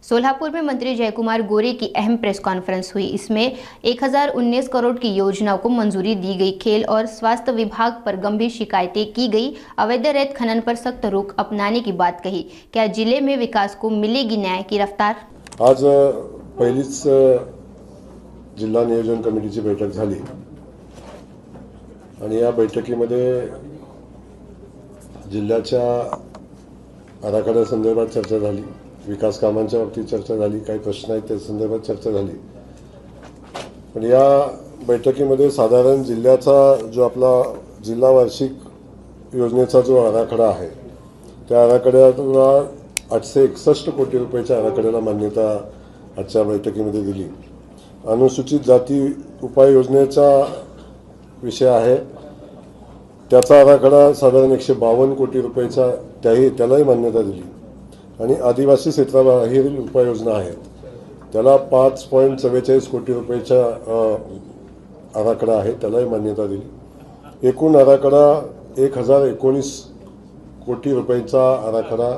सोलापुर में मंत्री जयकुमार गोरे की अहम प्रेस कॉन्फ्रेंस हुई। इसमें 1019 करोड़ की योजनाओं को मंजूरी दी गई। खेल और स्वास्थ्य विभाग पर गंभीर शिकायतें की गई। अवैध रेत खनन पर सख्त रुख अपनाने की बात कही। क्या जिले में विकास को मिलेगी न्याय की रफ्तार? आज पहिलीच जिल्हा नियोजन कमिटीची बैठक झाली आणि या बैठकीमध्ये जिल्ह्याच्या आराखड्यासंदर्भात चर्चा झाली, विकास कामांच्या बाबतीत चर्चा झाली, काही प्रश्न आहेत त्या संदर्भात चर्चा झाली। पण या बैठकीमध्ये साधारण जिल्ह्याचा जो आपला जिल्हा वार्षिक योजनेचा जो आराखडा आहे त्या आराखड्याला 861 कोटी रुपयाच्या आराखड्याला मान्यता आजच्या बैठकीमध्ये दिली। अनुसूचित जाती उपाययोजनेचा विषय आहे, त्याचा आराखडा साधारण 152 कोटी रुपयाचा त्यालाही मान्यता दिली आणि आदिवासी क्षेत्राबाहेरील उपाययोजना आहेत त्याला 5.44 कोटी रुपयाचा आराखडा आहे त्यालाही मान्यता दिली। एकूण आराखडा 1019 कोटी रुपयाचा आराखडा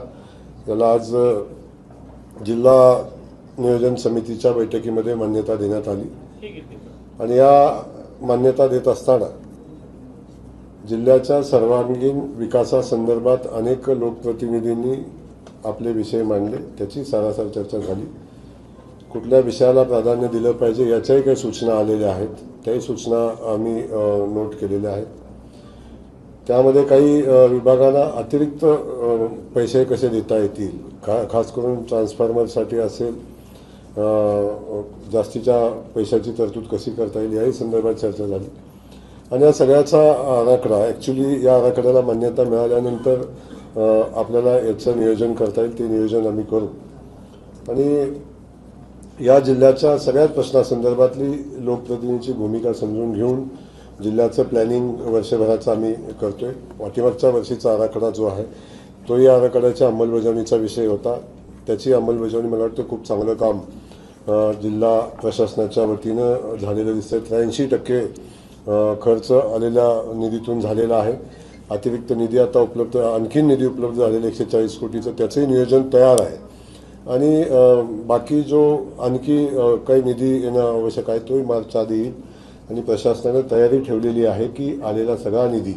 याला आज जिल्हा नियोजन समितीच्या बैठकीमध्ये मान्यता देण्यात आली आणि या मान्यता देत असताना जिल्ह्याच्या सर्वांगीण विकासासंदर्भात अनेक लोकप्रतिनिधींनी आपले विषय मांडले, त्याची सारासार चर्चा झाली। कुठल्या विषयाला प्राधान्य दिलं पाहिजे याच्याही काही सूचना आलेल्या आहेत, त्याही सूचना आम्ही नोट केलेल्या आहेत। त्यामध्ये काही विभागांना अतिरिक्त पैसे कसे देता येतील, खास करून ट्रान्सफॉर्मरसाठी असेल जास्तीच्या पैशाची तरतूद कशी करता येईल याही संदर्भात चर्चा झाली आणि या सगळ्याचा आराखडा ॲक्च्युली या आराखड्याला मान्यता मिळाल्यानंतर आपल्याला याचं नियोजन करता येईल, ते नियोजन आम्ही करू आणि या जिल्ह्याच्या सगळ्याच प्रश्नासंदर्भातली लोकप्रतिनिधींची भूमिका समजून घेऊन जिल्ह्याचं प्लॅनिंग वर्षभराचं आम्ही करतोय। पाठीमागच्या वर्षीचा आराखडा जो आहे तो या आराखड्याच्या अंमलबजावणीचा विषय होता, त्याची अंमलबजावणी मला वाटतं खूप चांगलं काम जिल्हा प्रशासनाच्या वतीनं झालेलं दिसतंय। 83% खर्च आलेल्या निधीतून झालेला आहे। अतिरिक्त निधी आता उपलब्ध, आणखी निधी उपलब्ध झालेला 140 कोटीचं त्याचंही नियोजन तयार आहे आणि बाकी जो आणखी काही निधी येणं आवश्यक आहे तोही मार्चच्या आधी येईल आणि प्रशासनाने तयारी ठेवलेली आहे की आलेला सगळा निधी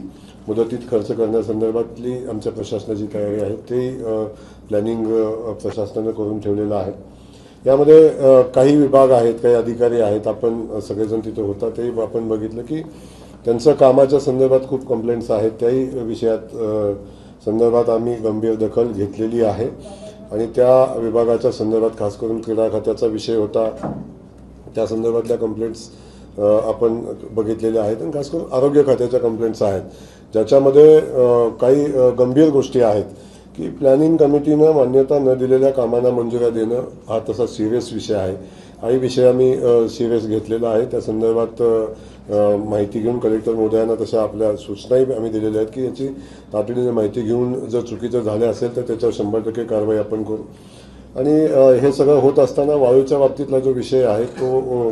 मुदतीत खर्च करण्यासंदर्भातली आमच्या प्रशासनाची तयारी आहे, ते प्लॅनिंग प्रशासनाने करून ठेवलेलं आहे। यामध्ये काही विभाग आहेत, काही अधिकारी आहेत, आपण सगळेजण तिथे होता ते आपण बघितलं की त्यांचं कामाच्या संदर्भात खूप कंप्लेंट्स आहेत, त्याही विषयात संदर्भात आम्ही गंभीर दखल घेतलेली आहे आणि त्या विभागाच्या संदर्भात खास करून क्रीडा खात्याचा विषय होता, त्या संदर्भातल्या कंप्लेंट्स आपण बघितलेल्या आहेत आणि खास करून आरोग्य खात्याच्या कंप्लेंट्स आहेत ज्याच्यामध्ये काही गंभीर गोष्टी आहेत की प्लॅनिंग कमिटीनं मान्यता न दिलेल्या कामांना मंजुऱ्या देणं हा तसा सिरियस विषय आहे। हाही विषय आम्ही सिरियस घेतलेला आहे, त्या संदर्भात माहिती घेऊन कलेक्टर महोदयांना तशा आपल्या सूचनाही आम्ही दिलेल्या आहेत की याची तातडीने माहिती घेऊन जर चुकीचं झालं असेल तर त्याच्यावर 100% कारवाई आपण करू आणि हे सगळं होत असताना वाळूच्या बाबतीतला जो विषय आहे तो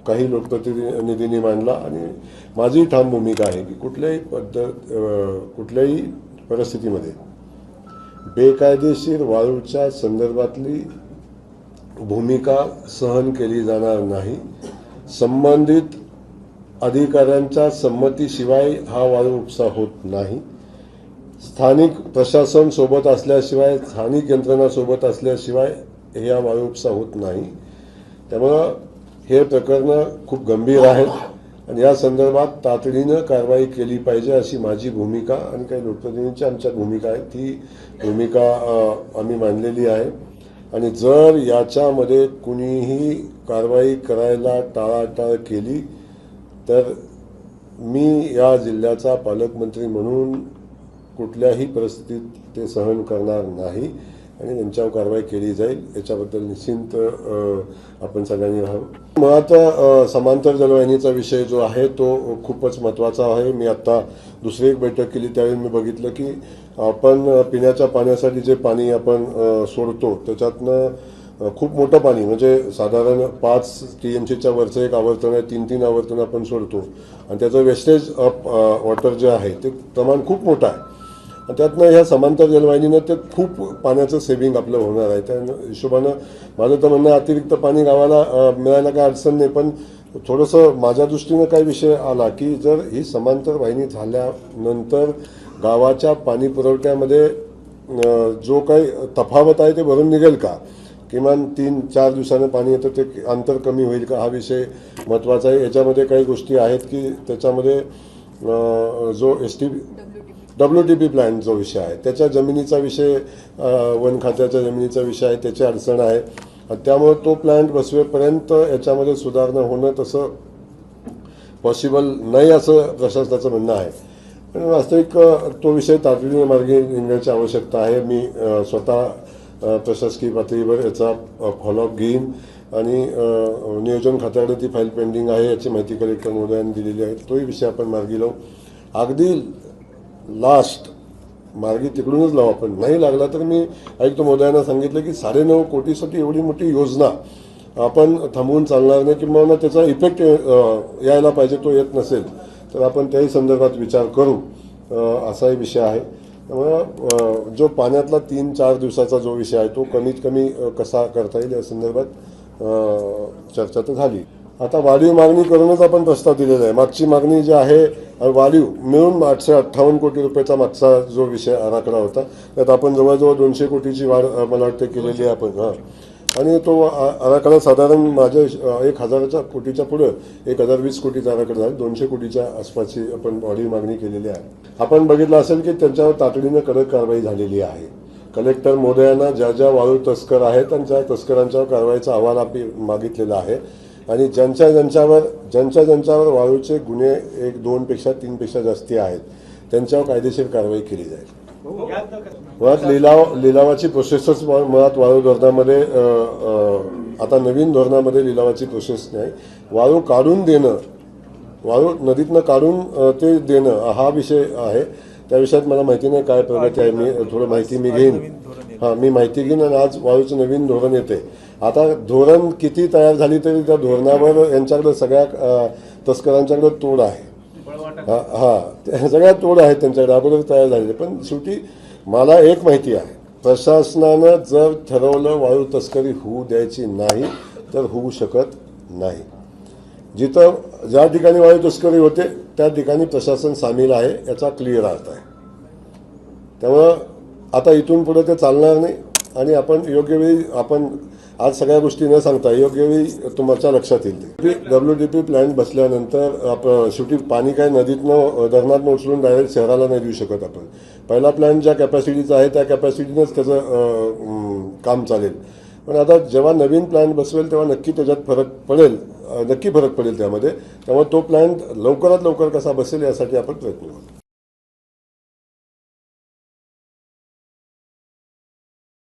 काही लोकप्रतिनिधींनी मांडला आणि माझी ठाम भूमिका आहे की कुठल्याही परिस्थितीमध्ये बेकायदेशीर वाळूच्या संदर्भातली भूमिका सहन केली जाणार नाही। संबंधित अधिकाऱ्यांच्या संमतीशिवाय हा वाळू उपसा होत नाही। स्थानिक प्रशासन सोबत असल्याशिवाय, स्थानिक यंत्रणा सोबत असल्याशिवाय हे वाळू उपसा होत नाही। त्यामुळे हे प्रकरण खूप गंभीर आहेत आणि या संदर्भात तातडीनं कारवाई केली पाहिजे अशी माझी भूमिका आणि काही लोकप्रतिनिधींची आमच्या भूमिका आहे, ती भूमिका आम्ही मांडलेली आहे आणि जर याच्यामध्ये कुणीही कारवाई करायला टाळाटाळ केली तर मी या जिल्ह्याचा पालकमंत्री म्हणून कुठल्याही परिस्थितीत ते सहन करणार नाही आणि त्यांच्यावर कारवाई केली जाईल याच्याबद्दल निश्चिंत आपण सगळ्यांनी राहावं। मुळात समांतर जलवाहिनीचा विषय जो आहे तो खूपच महत्त्वाचा आहे। मी आता दुसरी एक बैठक केली त्यावेळी मी बघितलं की आपण पिण्याच्या पाण्यासाठी जे पाणी आपण सोडतो त्याच्यातनं खूप मोठं पाणी म्हणजे साधारण 5 TMCच्या वरचं एक आवर्तन आहे, 3-3 आवर्तन आपण सोडतो आणि त्याचं वेस्टेज ऑफ वॉटर जे आहे ते प्रमाण खूप मोठं आहे आणि त्यातनं ह्या समांतर जलवाहिनीनं ते खूप पाण्याचं सेव्हिंग आपलं होणार आहे. त्या हिशोबानं माझं तर म्हणणं अतिरिक्त पाणी गावाला मिळायला काय अडचण नाही, पण थोडंसं माझ्या दृष्टीनं काय विषय आला की जर ही समांतर वाहिनी झाल्यानंतर गावाच्या पाणी पुरवठ्यामध्ये जो काही तफावत आहे ते भरून निघेल का, किमान 3-4 दिवसानं पाणी येतं ते अंतर कमी होईल का, हा विषय महत्त्वाचा आहे. याच्यामध्ये काही गोष्टी आहेत की त्याच्यामध्ये जो WTP प्लॅन जो विषय आहे त्याच्या जमिनीचा विषय, वन खात्याच्या जमिनीचा विषय आहे, त्याची अडचण आहे. त्यामुळे तो प्लॅन्ट बसवेपर्यंत याच्यामध्ये सुधारणा होणं तसं पॉसिबल नाही असं प्रशासनाचं म्हणणं आहे. पण वास्तविक तो विषय तातडीने मार्गी निघण्याची आवश्यकता आहे. मी स्वतः प्रशासकीय पातळीवर याचा फॉलोअप घेईन आणि नियोजन खात्याकडे ती फाईल पेंडिंग आहे याची माहिती कलेक्टर महोदयांनी दिलेली आहे. तोही विषय आपण मार्गी लावू. अगदी लास्ट मार्गी तिकडूनच लावू आपण. नाही लागला तर मी आयुक्त महोदयांना सांगितलं की 9.5 कोटीसाठी एवढी मोठी योजना आपण थांबवून चालणार नाही, किंवा त्याचा इफेक्ट यायला पाहिजे, तो येत नसेल तर आपण त्याही संदर्भात विचार करू, असाही विषय आहे. त्यामुळं जो पाण्यातला 3-4 दिवसाचा जो विषय आहे तो कमीत कमी कसा करता येईल या संदर्भात चर्चा तर झाली. आता वाढीव मागणी करूनच आपण प्रस्ताव दिलेला आहे. मागची मागणी जी आहे वाढीव मिळून 858 कोटी रुपयाचा मागचा जो विषय आराखडा होता त्यात आपण जवळजवळ 200 कोटीची वाढ मला वाटते केलेली आहे आपण. आणि तो आराखडा साधारण माझ्या 1000 कोटीच्या पुढं 1020 कोटीचा आराखडा आहे. 200 कोटीच्या आसपासची आपण वाढीव मागणी केलेली आहे. आपण बघितलं असेल की त्यांच्यावर तातडीनं कडक कारवाई झालेली आहे. कलेक्टर महोदयांना ज्या ज्या वाळू तस्कर आहेत आणि त्या तस्करांच्यावर कारवाईचा अहवाल आपण मागितलेला आहे. आणि ज्यांच्या ज्यांच्यावर वाळूचे गुन्हे 1-2 पेक्षा 3 पेक्षा जास्ती आहेत त्यांच्यावर कायदेशीर कारवाई केली जाईल. मुळात लिलावाची प्रोसेसच मुळात वाळू धोरणामध्ये, आता नवीन धोरणामध्ये लिलावाची प्रोसेस नाही. वाळू काढून देणं, वाळू नदीतनं काढून ते देणं हा विषय आहे. त्या विषयात मला माहिती नाही काय प्रगती आहे. मी थोडं माहिती घेईन. मी माहिती घेईन. आणि आज वाळूचं नवीन धोरण येते. आता धोरण किती तयार झाली तरी त्या धोरणावर यांच्याकडे सगळ्या तस्करांच्याकडे तोड आहे. सगळ्यात तोड आहे त्यांच्याकडे, अगोदर तयार झालेले. पण शेवटी मला एक माहिती आहे, प्रशासनानं जर ठरवलं वाळू तस्करी होऊ द्यायची नाही तर होऊ शकत नाही. ज्या ठिकाणी वाळू तस्करी होते त्या ठिकाणी प्रशासन सामील आहे याचा क्लिअर अर्थ आहे. त्यामुळं आता इथून पुढे ते चालणार नाही. आणि आपण योग्य वेळी, आपण आज सगळ्या गोष्टी न सांगता योग्य वेळी तुमच्या लक्षात येईल. WTP प्लॅन बसल्यानंतर शेवटी पाणी काय नदीतनं धरणातनं उचलून डायरेक्ट शहराला नाही देऊ शकत आपण. पहिला प्लॅन ज्या कॅपॅसिटीचा आहे त्या कॅपॅसिटीनंच त्याचं काम चालेल. पण आता जेव्हा नवीन प्लॅन बसवेल तेव्हा नक्की त्याच्यात फरक पडेल त्यामध्ये. त्यामुळे तो प्लॅन लवकरात लवकर कसा बसेल यासाठी आपण प्रयत्न करू.